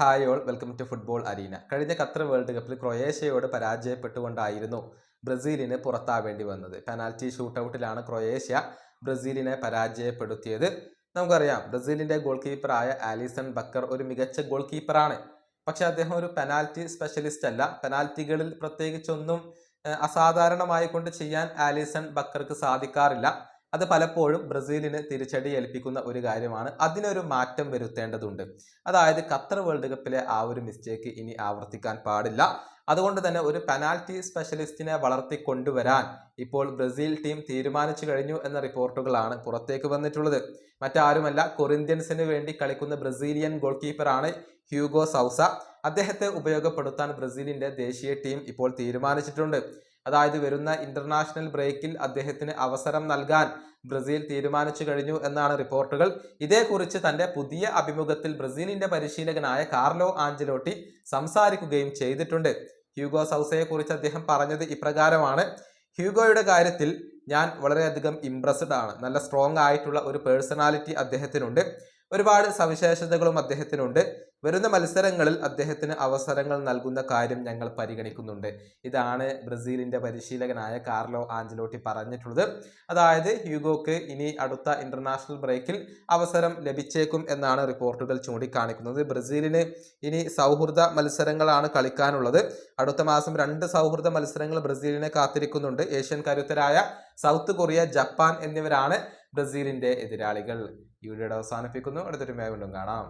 Hi all welcome to football arena. കഴിഞ്ഞ Qatar world കപ്പിൽ ക്രൊയേഷ്യയോട് പരാജയപ്പെട്ടുകൊണ്ടായിരുന്നു ബ്രസീലിന് പുറത്താവേണ്ടി വന്നത്. പെനാൽറ്റി ഷൂട്ടൌട്ടിലാണ് ക്രൊയേഷ്യ ബ്രസീലിനെ പരാജയപ്പെടുത്തിയത്. നമുക്കറിയാം, ബ്രസീലിന്റെ ഗോൾ കീപ്പറായ ആലിസൺ ബക്കർ ഒരു മികച്ച ഗോൾ കീപ്പറാണ്. പക്ഷെ അദ്ദേഹം ഒരു പെനാൽറ്റി സ്പെഷ്യലിസ്റ്റ് അല്ല. പെനാൽറ്റികളിൽ പ്രത്യേകിച്ചൊന്നും അസാധാരണമായി കൊണ്ട് ചെയ്യാൻ ആലിസൺ ബക്കർക്ക് സാധിക്കാറില്ല. അത് പലപ്പോഴും ബ്രസീലിന് തിരിച്ചടി ഏൽപ്പിക്കുന്ന ഒരു കാര്യമാണ്. അതിനൊരു മാറ്റം വരുത്തേണ്ടതുണ്ട്. അതായത് ഖത്തർ വേൾഡ് കപ്പിലെ ആ ഒരു മിസ്റ്റേക്ക് ഇനി ആവർത്തിക്കാൻ പാടില്ല. അതുകൊണ്ട് തന്നെ ഒരു പെനാൽറ്റി സ്പെഷ്യലിസ്റ്റിനെ വളർത്തിക്കൊണ്ടുവരാൻ ഇപ്പോൾ ബ്രസീൽ ടീം തീരുമാനിച്ചു കഴിഞ്ഞു എന്ന റിപ്പോർട്ടുകളാണ് പുറത്തേക്ക് വന്നിട്ടുള്ളത്. മറ്റാരുമല്ല, കൊറിന്ത്യൻസിന് വേണ്ടി കളിക്കുന്ന ബ്രസീലിയൻ ഗോൾ കീപ്പറാണ് ഹ്യൂഗോ സൗസ. അദ്ദേഹത്തെ ഉപയോഗപ്പെടുത്താൻ ബ്രസീലിന്റെ ദേശീയ ടീം ഇപ്പോൾ തീരുമാനിച്ചിട്ടുണ്ട്. അതായത് വരുന്ന ഇന്റർനാഷണൽ ബ്രേക്കിൽ അദ്ദേഹത്തിന് അവസരം നൽകാൻ ബ്രസീൽ തീരുമാനിച്ചു കഴിഞ്ഞു എന്നാണ് റിപ്പോർട്ടുകൾ. ഇതേക്കുറിച്ച് തന്റെ പുതിയ അഭിമുഖത്തിൽ ബ്രസീലിന്റെ പരിശീലകനായ കാർലോ ആഞ്ചലോട്ടി സംസാരിക്കുകയും ചെയ്തിട്ടുണ്ട്. ഹ്യൂഗോ സൗസയെ കുറിച്ച് അദ്ദേഹം പറഞ്ഞത് ഇപ്രകാരമാണ്: ഹ്യൂഗോയുടെ കാര്യത്തിൽ ഞാൻ വളരെയധികം ഇംപ്രസ്ഡ് ആണ്. നല്ല സ്ട്രോങ് ആയിട്ടുള്ള ഒരു പേഴ്സണാലിറ്റി അദ്ദേഹത്തിനുണ്ട്. ഒരുപാട് സവിശേഷതകളും അദ്ദേഹത്തിനുണ്ട്. വരുന്ന മത്സരങ്ങളിൽ അദ്ദേഹത്തിന് അവസരങ്ങൾ നൽകുന്ന കാര്യം ഞങ്ങൾ പരിഗണിക്കുന്നുണ്ട്. ഇതാണ് ബ്രസീലിന്റെ പരിശീലകനായ കാർലോ ആഞ്ചലോട്ടി പറഞ്ഞിട്ടുള്ളത്. അതായത് ഹ്യൂഗോക്ക് ഇനി അടുത്ത ഇന്റർനാഷണൽ ബ്രേക്കിൽ അവസരം ലഭിച്ചേക്കും എന്നാണ് റിപ്പോർട്ടുകൾ ചൂണ്ടിക്കാണിക്കുന്നത്. ബ്രസീലിന് ഇനി സൗഹൃദ മത്സരങ്ങളാണ് കളിക്കാനുള്ളത്. അടുത്ത മാസം 2 സൗഹൃദ മത്സരങ്ങൾ ബ്രസീലിനെ കാത്തിരിക്കുന്നുണ്ട്. ഏഷ്യൻ കരുത്തരായ സൗത്ത് കൊറിയ, ജപ്പാൻ എന്നിവരാണ് ബ്രസീലിന്റെ എതിരാളികൾ. ഈ വീഡിയോ അവസാനിപ്പിക്കുന്നു. അടുത്തൊരു വീണ്ടും കാണാം.